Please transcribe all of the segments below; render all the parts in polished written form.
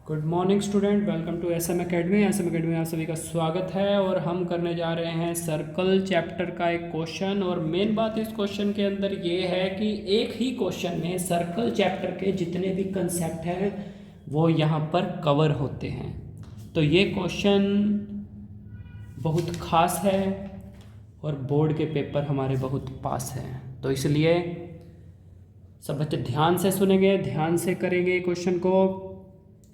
Good morning student, welcome to S M academy. में आप सभी का स्वागत है और हम करने जा रहे हैं सर्कल चैप्टर का एक क्वेश्चन। और मेन बात इस क्वेश्चन के अंदर ये है कि एक ही क्वेश्चन में सर्कल चैप्टर के जितने भी कंसेप्ट हैं वो यहाँ पर कवर होते हैं। तो ये क्वेश्चन बहुत ख़ास है और बोर्ड के पेपर हमारे बहुत पास हैं, तो इसलिए सब बच्चे ध्यान से सुनेंगे, ध्यान से करेंगे क्वेश्चन को।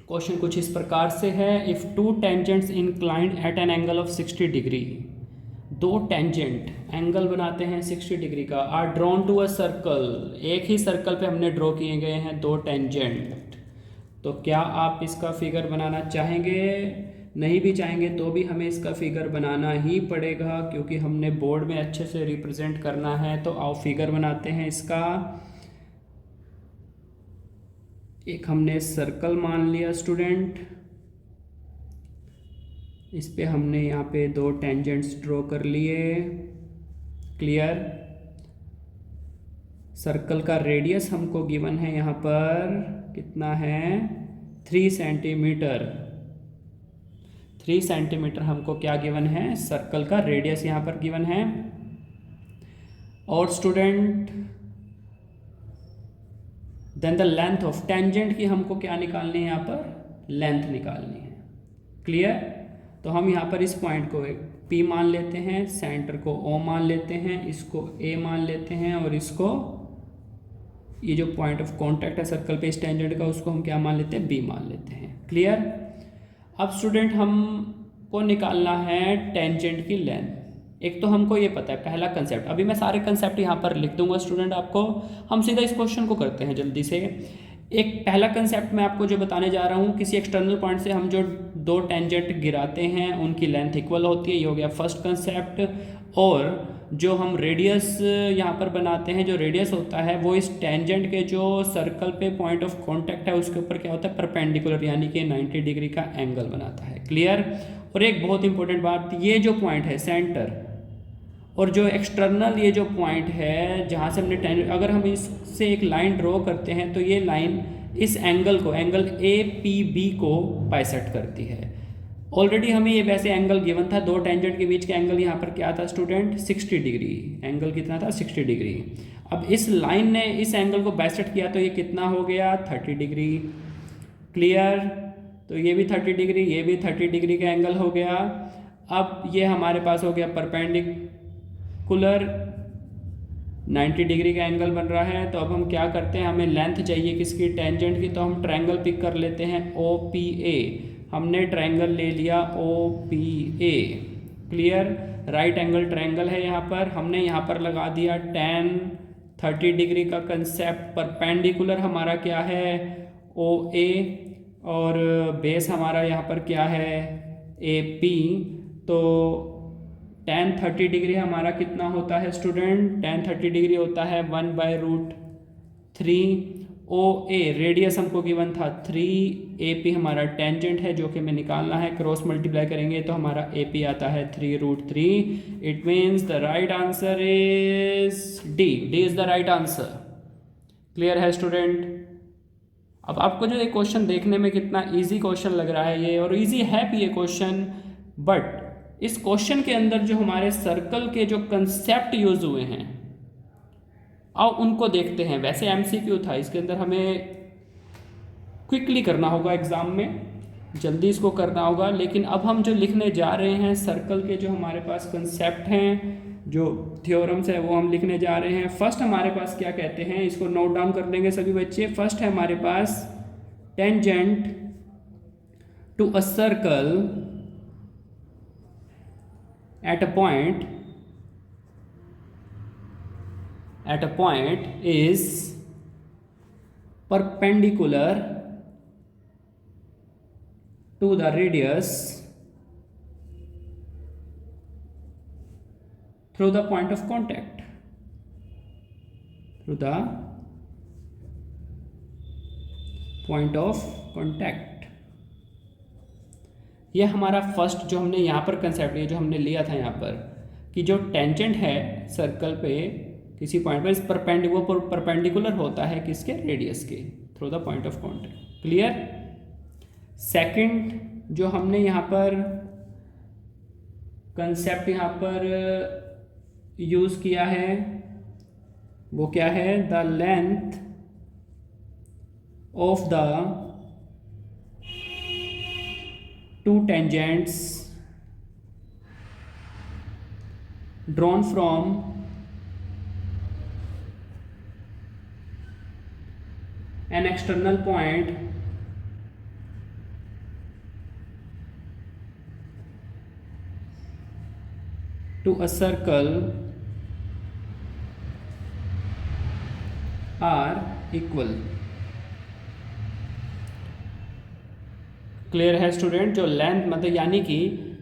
क्वेश्चन कुछ इस प्रकार से है। If two tangents inclined at an angle of 60 degree, दो टेंजेंट एंगल बनाते हैं 60 डिग्री का, are drawn to a circle, एक ही सर्कल पे हमने ड्रॉ किए गए हैं दो टेंजेंट। तो क्या आप इसका फिगर बनाना चाहेंगे? नहीं भी चाहेंगे तो भी हमें इसका फिगर बनाना ही पड़ेगा, क्योंकि हमने बोर्ड में अच्छे से रिप्रेजेंट करना है। तो आओ फिगर बनाते हैं इसका। एक हमने सर्कल मान लिया स्टूडेंट, इस पे हमने यहाँ पे दो टेंजेंट्स ड्रॉ कर लिए। क्लियर। सर्कल का रेडियस हमको गिवन है यहाँ पर कितना है, 3 सेंटीमीटर। 3 सेंटीमीटर हमको क्या गिवन है, सर्कल का रेडियस यहाँ पर गिवन है। और student then the length of tangent की हमको क्या निकालनी है, यहाँ पर लेंथ निकालनी है। क्लियर। तो हम यहाँ पर इस पॉइंट को P मान लेते हैं, सेंटर को O मान लेते हैं, इसको A मान लेते हैं, और इसको ये जो पॉइंट ऑफ कांटेक्ट है सर्कल पे इस टेंजेंट का, उसको हम क्या मान लेते हैं, B मान लेते हैं। क्लियर। अब स्टूडेंट हमको निकालना है टेंजेंट की लेंथ। एक तो हमको ये पता है पहला कंसेप्ट, अभी मैं सारे कंसेप्ट यहाँ पर लिख दूंगा स्टूडेंट आपको। हम सीधा इस क्वेश्चन को करते हैं जल्दी से। एक पहला कंसेप्ट मैं आपको जो बताने जा रहा हूँ, किसी एक्सटर्नल पॉइंट से हम जो दो टेंजेंट गिराते हैं उनकी लेंथ इक्वल होती है, ये हो गया फर्स्ट कंसेप्ट। और जो हम रेडियस यहाँ पर बनाते हैं, जो रेडियस होता है वो इस टेंजेंट के जो सर्कल पे पॉइंट ऑफ कांटेक्ट है उसके ऊपर क्या होता है, परपेंडिकुलर, यानी कि 90 डिग्री का एंगल बनाता है। क्लियर। और एक बहुत इंपॉर्टेंट बात, ये जो पॉइंट है सेंटर और जो एक्सटर्नल ये जो पॉइंट है जहाँ से हमने टेंजेंट, अगर हम इससे एक लाइन ड्रॉ करते हैं तो ये लाइन इस एंगल को, एंगल APB को बाइसेक्ट करती है। ऑलरेडी हमें ये वैसे एंगल गिवन था, दो टेंजेंट के बीच का एंगल यहाँ पर क्या था स्टूडेंट, 60 डिग्री। एंगल कितना था, 60 डिग्री। अब इस लाइन ने इस एंगल को बाइसेक्ट किया तो ये कितना हो गया, 30 डिग्री। क्लियर। तो ये भी 30 डिग्री, ये भी 30 डिग्री का एंगल हो गया। अब ये हमारे पास हो गया परपेंडिकुलर, 90 डिग्री का एंगल बन रहा है। तो अब हम क्या करते हैं, हमें लेंथ चाहिए किसकी, टेंजेंट की। तो हम ट्रायंगल पिक कर लेते हैं OPA। हमने ट्रायंगल ले लिया OPA। Clear. Right angle triangle है यहाँ पर, हमने यहाँ पर लगा दिया tan 30 डिग्री का कंसेप्ट। परपेंडिकुलर हमारा क्या है, OA, और बेस हमारा यहाँ पर क्या है, AP। तो tan 30 डिग्री हमारा कितना होता है स्टूडेंट, tan 30 डिग्री होता है 1/√3। OA रेडियस हमको गिवन था 3, AP हमारा टेंजेंट है जो कि हमें निकालना है, क्रॉस मल्टीप्लाई करेंगे तो हमारा AP आता है 3√3। It means the right answer is D। D is the right answer. Clear है स्टूडेंट। अब आपको जो ये क्वेश्चन देखने में कितना इजी क्वेश्चन लग रहा है ये, और इजी है भी ये क्वेश्चन, बट इस क्वेश्चन के अंदर जो हमारे सर्कल के जो कंसेप्ट यूज हुए हैं, आओ उनको देखते हैं। वैसे MCQ था, इसके अंदर हमें क्विकली करना होगा, एग्जाम में जल्दी इसको करना होगा। लेकिन अब हम जो लिखने जा रहे हैं सर्कल के जो हमारे पास कंसेप्ट हैं, जो थ्योरम्स है वो हम लिखने जा रहे हैं। फर्स्ट हमारे पास क्या कहते हैं, इसको नोट डाउन कर लेंगे सभी बच्चे। फर्स्ट है हमारे पास tangent to a circle at a point is perpendicular to the radius through the point of contact, through the point of contact। ये हमारा फर्स्ट जो हमने यहाँ पर कंसेप्ट, ये जो हमने लिया था यहाँ पर, कि जो टेंजेंट है सर्कल पे किसी पॉइंट पर, इस परपेंडिकुलर होता है किसके, रेडियस के, through the point of contact. Clear. Second जो हमने यहाँ पर कंसेप्ट यहाँ पर यूज़ किया है वो क्या है, the length of the two tangents drawn from an external point to a circle are equal। Clear है स्टूडेंट? जो लेंथ मतलब यानी कि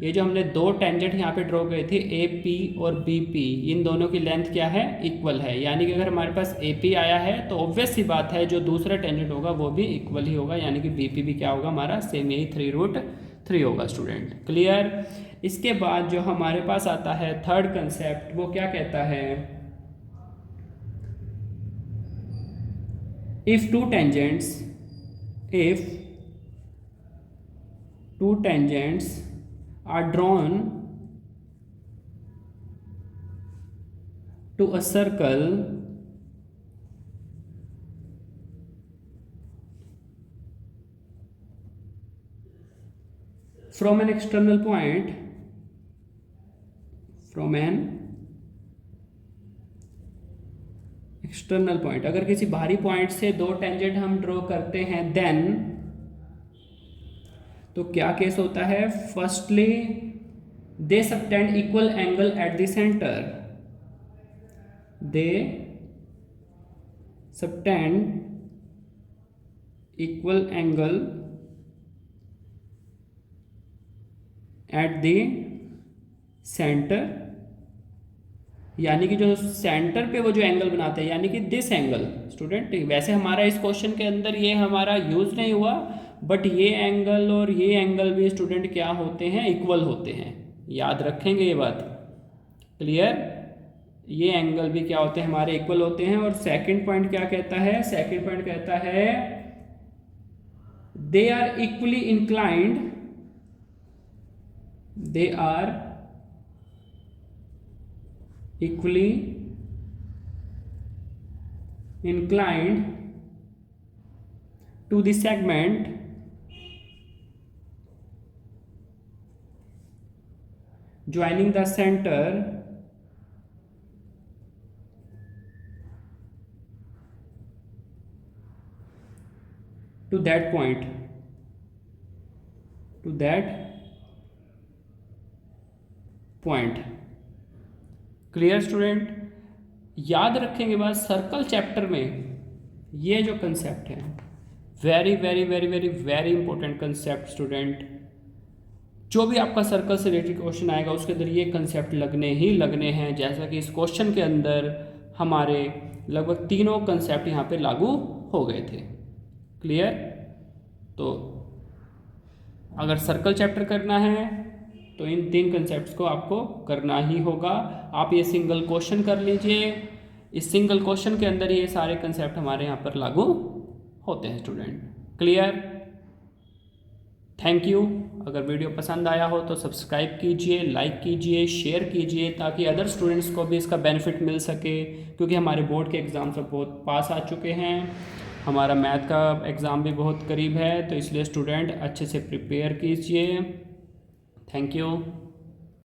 ये जो हमने दो टेंजेंट यहाँ पे ड्रॉ करे थे ए पी और बी पी, इन दोनों की लेंथ क्या है, इक्वल है। यानी कि अगर हमारे पास ए पी आया है तो ऑब्वियस सी बात है जो दूसरा टेंजेंट होगा वो भी इक्वल ही होगा, यानी कि बी पी भी क्या होगा हमारा, सेम यही 3√3 होगा स्टूडेंट। क्लियर? इसके बाद जो हमारे पास आता है थर्ड कंसेप्ट, वो क्या कहता है, if two tangents are drawn to a circle from an external point, अगर किसी बाहरी पॉइंट से दो टेंजेंट हम ड्रॉ करते हैं देन तो क्या केस होता है, firstly they subtend equal angle at the centre, they subtend equal angle at the centre, यानी कि जो सेंटर पे वो जो एंगल बनाते हैं, यानी कि दिस एंगल स्टूडेंट, वैसे हमारा इस क्वेश्चन के अंदर ये हमारा यूज नहीं हुआ, बट ये एंगल और ये एंगल भी स्टूडेंट क्या होते हैं, इक्वल होते हैं। याद रखेंगे ये बात। क्लियर? ये एंगल भी क्या होते हैं हमारे, इक्वल होते हैं। और सेकंड पॉइंट क्या कहता है, सेकंड पॉइंट कहता है they are equally inclined, they are equally inclined to the segment joining the center to that point, clear student? याद रखेंगे बात, सर्कल चैप्टर में ये जो कंसेप्ट है very very very very very important concept student. जो भी आपका सर्कल से रिलेटेड क्वेश्चन आएगा उसके अंदर ये कंसेप्ट लगने ही लगने हैं, जैसा कि इस क्वेश्चन के अंदर हमारे लगभग तीनों कंसेप्ट यहाँ पे लागू हो गए थे। क्लियर? तो अगर सर्कल चैप्टर करना है तो इन तीन कंसेप्ट्स को आपको करना ही होगा। आप ये सिंगल क्वेश्चन कर लीजिए, इस सिंगल क्वेश्चन के अंदर ये सारे कंसेप्ट हमारे यहाँ पर लागू होते हैं स्टूडेंट। क्लियर? Thank you. अगर वीडियो पसंद आया हो तो सब्सक्राइब कीजिए, लाइक कीजिए, शेयर कीजिए, ताकि अदर स्टूडेंट्स को भी इसका बेनिफिट मिल सके, क्योंकि हमारे बोर्ड के एग्ज़ाम सब बहुत पास आ चुके हैं, हमारा मैथ का एग्ज़ाम भी बहुत करीब है, तो इसलिए स्टूडेंट अच्छे से प्रिपेयर कीजिए। Thank you.